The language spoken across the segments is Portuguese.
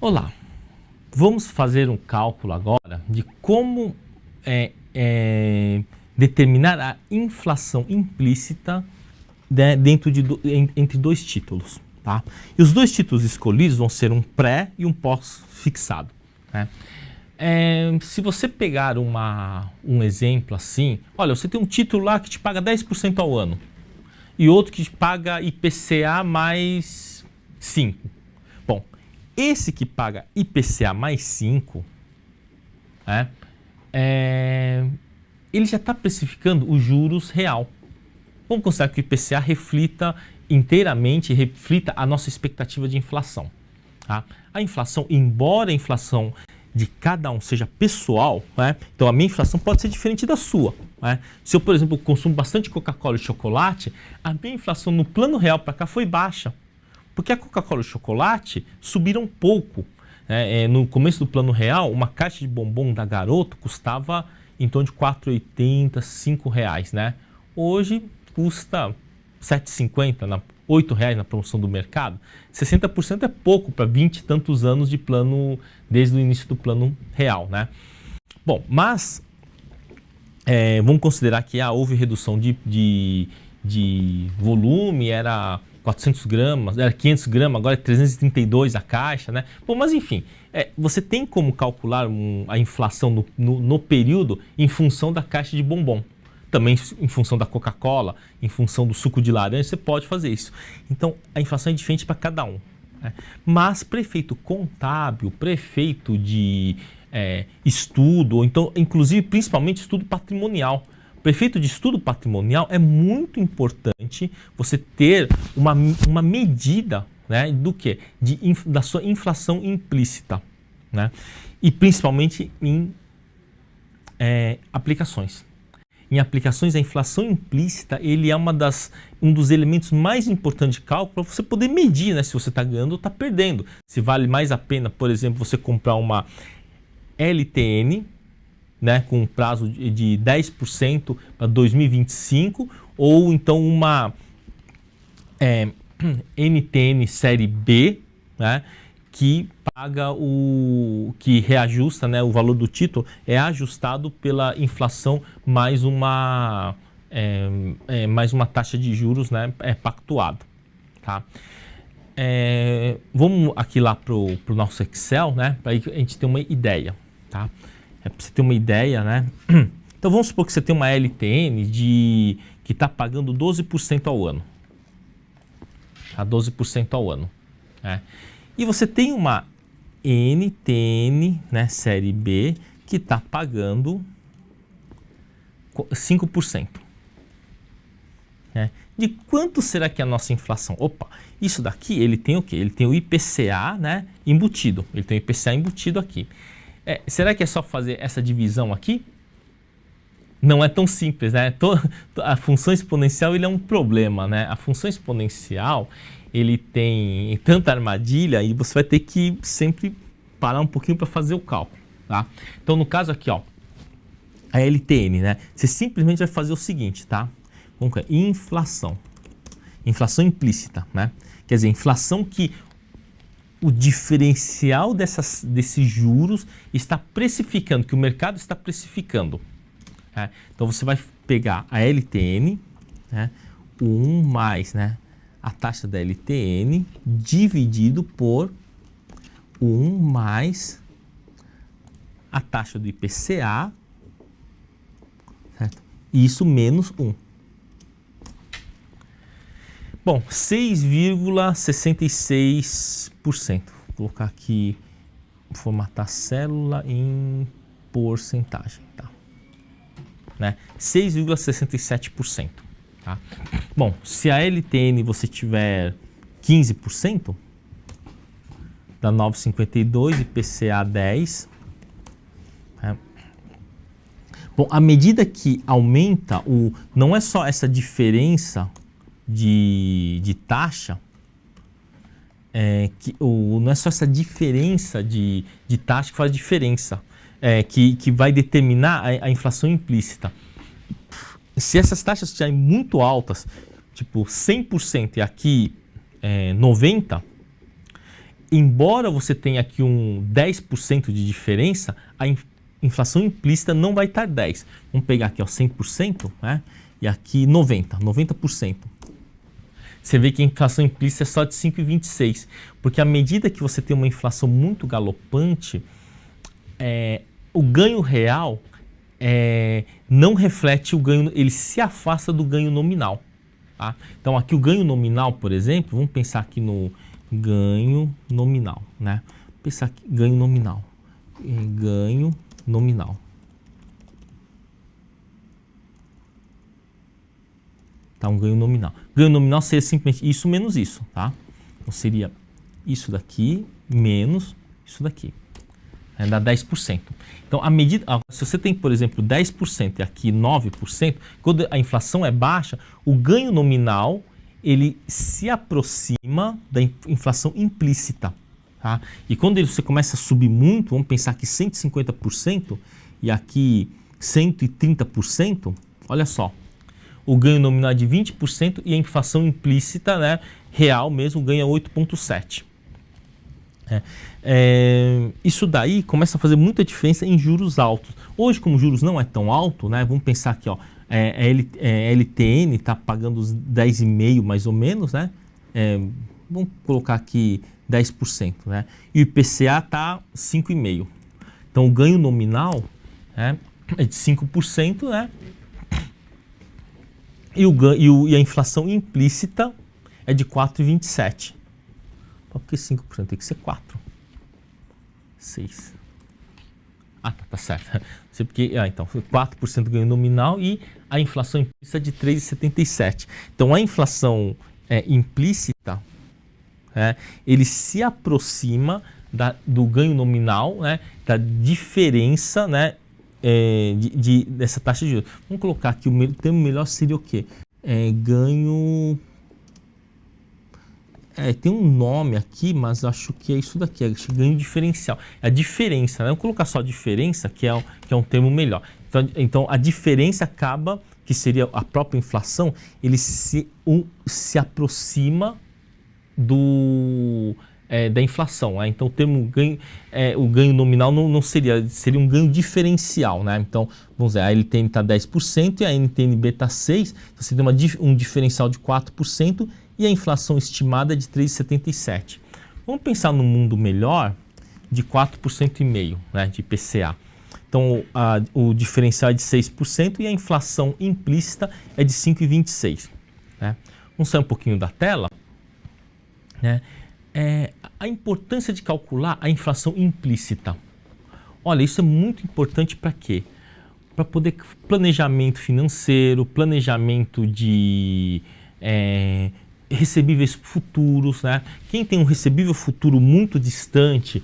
Olá, vamos fazer um cálculo agora de como determinar a inflação implícita, né, entre dois títulos. Tá? E os dois títulos escolhidos vão ser um pré e um pós-fixado. Né? Se você pegar um exemplo assim, olha, você tem um título lá que te paga 10% ao ano e outro que te paga IPCA mais 5%. Bom, esse que paga IPCA mais 5%, ele já está precificando os juros real. Vamos considerar que o IPCA reflita a nossa expectativa de inflação. Tá? A inflação, embora a inflação de cada um seja pessoal, então a minha inflação pode ser diferente da sua. Se eu, por exemplo, consumo bastante Coca-Cola e chocolate, a minha inflação no plano real para cá foi baixa, porque a Coca-Cola e o chocolate subiram pouco. No começo do plano real, uma caixa de bombom da Garoto custava em torno de R$ 4,80, R$ 5, né? Hoje custa R$ 7,50, R$ 8,00 na promoção do mercado. 60% é pouco para 20 e tantos anos de plano, desde o início do plano real, né? Bom, mas vamos considerar que houve redução de volume, era 400 gramas, era 500 gramas, agora é 332 a caixa, né? Bom, mas enfim, você tem como calcular a inflação no período em função da caixa de bombom. Também em função da Coca-Cola, em função do suco de laranja, você pode fazer isso. Então, a inflação é diferente para cada um. Né? Mas prefeito contábil, prefeito de estudo, ou então, inclusive, principalmente estudo patrimonial. Prefeito de estudo patrimonial é muito importante você ter uma medida, né, do quê? Da sua inflação implícita. Né? E principalmente em aplicações. Em aplicações, a inflação implícita ele é um dos elementos mais importantes de cálculo para você poder medir, né, se você está ganhando ou está perdendo. Se vale mais a pena, por exemplo, você comprar uma LTN, né, com um prazo de 10% para 2025, ou então uma NTN série B, né, que que reajusta, né, o valor do título é ajustado pela inflação mais uma taxa de juros, né, pactuado. Tá? Vamos aqui lá para o nosso Excel, né, para a gente ter uma ideia. Tá? Para você ter uma ideia, né? Então vamos supor que você tem uma LTN que está pagando 12% ao ano. Tá? 12% ao ano. Né? E você tem uma NTN, né, série B, que está pagando 5%. Né? De quanto será que é a nossa inflação? Opa, isso daqui ele tem o quê? Ele tem o IPCA, né, embutido. Ele tem o IPCA embutido aqui. Será que é só fazer essa divisão aqui? Não é tão simples, né? A função exponencial ele é um problema, né? A função exponencial ele tem tanta armadilha e você vai ter que sempre parar um pouquinho para fazer o cálculo, tá? Então no caso aqui, ó, a LTN, né? Você simplesmente vai fazer o seguinte, tá? Vamos ver, inflação implícita, né? Quer dizer, inflação que o diferencial desses juros está precificando, que o mercado está precificando. Né? Então você vai pegar a LTN, né, o 1 mais, né, a taxa da LTN dividido por 1 mais a taxa do IPCA, certo? E isso menos 1. Bom, 6,66%. Vou colocar aqui, formatar a célula em porcentagem. Tá? Né? 6,67%. Tá? Bom, se a LTN você tiver 15%, dá 9,52, IPCA 10. Né? Bom, à medida que aumenta, não é só essa diferença de taxa, não é só essa diferença de taxa que faz diferença, que vai determinar a inflação implícita. Se essas taxas estiverem muito altas, tipo 100% e aqui 90%, embora você tenha aqui um 10% de diferença, a inflação implícita não vai estar 10%. Vamos pegar aqui, ó, 100%, né? E aqui 90%. Você vê que a inflação implícita é só de 5,26%, porque à medida que você tem uma inflação muito galopante, o ganho real não reflete o ganho, ele se afasta do ganho nominal. Tá? Então aqui o ganho nominal, por exemplo, vamos pensar aqui no ganho nominal, né? Pensar aqui, ganho nominal. Ganho nominal. Tá, um ganho nominal. Ganho nominal seria simplesmente isso menos isso, tá? Então seria isso daqui menos isso daqui. Dá 10%. Então, à medida, se você tem, por exemplo, 10% e aqui 9%, quando a inflação é baixa, o ganho nominal ele se aproxima da inflação implícita. Tá? E quando você começa a subir muito, vamos pensar aqui 150% e aqui 130%, olha só, o ganho nominal é de 20% e a inflação implícita, né, real mesmo, ganha 8,7%. Isso daí começa a fazer muita diferença em juros altos. Hoje, como juros não é tão alto, né, vamos pensar aqui, ó, LTN está pagando os 10,5% mais ou menos, né? Vamos colocar aqui 10%, né? E o IPCA está 5,5%. Então o ganho nominal é de 5%, né? E a inflação implícita é de 4,27%. Por que 5%? Tem que ser 4%. 6%. Tá certo. Então, 4% ganho nominal e a inflação implícita de 3,77%. Então, a inflação implícita, ele se aproxima do ganho nominal, né, da diferença, né, dessa taxa de juros. Vamos colocar aqui, o termo melhor seria o quê? Ganho... tem um nome aqui, mas acho que é isso daqui, ganho diferencial. É a diferença, né? Vamos colocar só a diferença, que é um termo melhor. Então, a diferença acaba, que seria a própria inflação, ele se aproxima da inflação. Né? Então, o termo ganho, o ganho nominal não seria um ganho diferencial. Né? Então, vamos dizer, a LTN está 10% e a NTNB está 6%, então você tem um diferencial de 4%, e a inflação estimada é de 3,77%. Vamos pensar num mundo melhor de 4,5%, né, de IPCA. Então, o diferencial é de 6% e a inflação implícita é de 5,26%. Né? Vamos sair um pouquinho da tela. Né? A importância de calcular a inflação implícita. Olha, isso é muito importante para quê? Para poder planejamento financeiro, planejamento de... recebíveis futuros, né? Quem tem um recebível futuro muito distante,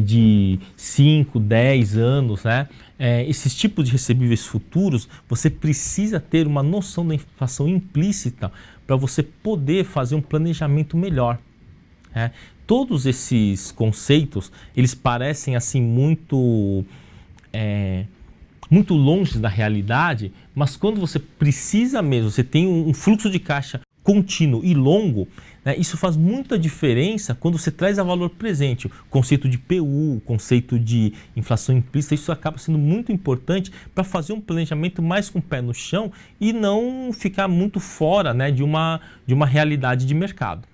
de 5, 10 anos, né? Esses tipos de recebíveis futuros, você precisa ter uma noção da inflação implícita para você poder fazer um planejamento melhor. Todos esses conceitos, eles parecem assim muito longe da realidade, mas quando você precisa mesmo, você tem um fluxo de caixa contínuo e longo, né, isso faz muita diferença quando você traz a valor presente. O conceito de PU, o conceito de inflação implícita, isso acaba sendo muito importante para fazer um planejamento mais com o pé no chão e não ficar muito fora, né, de uma realidade de mercado.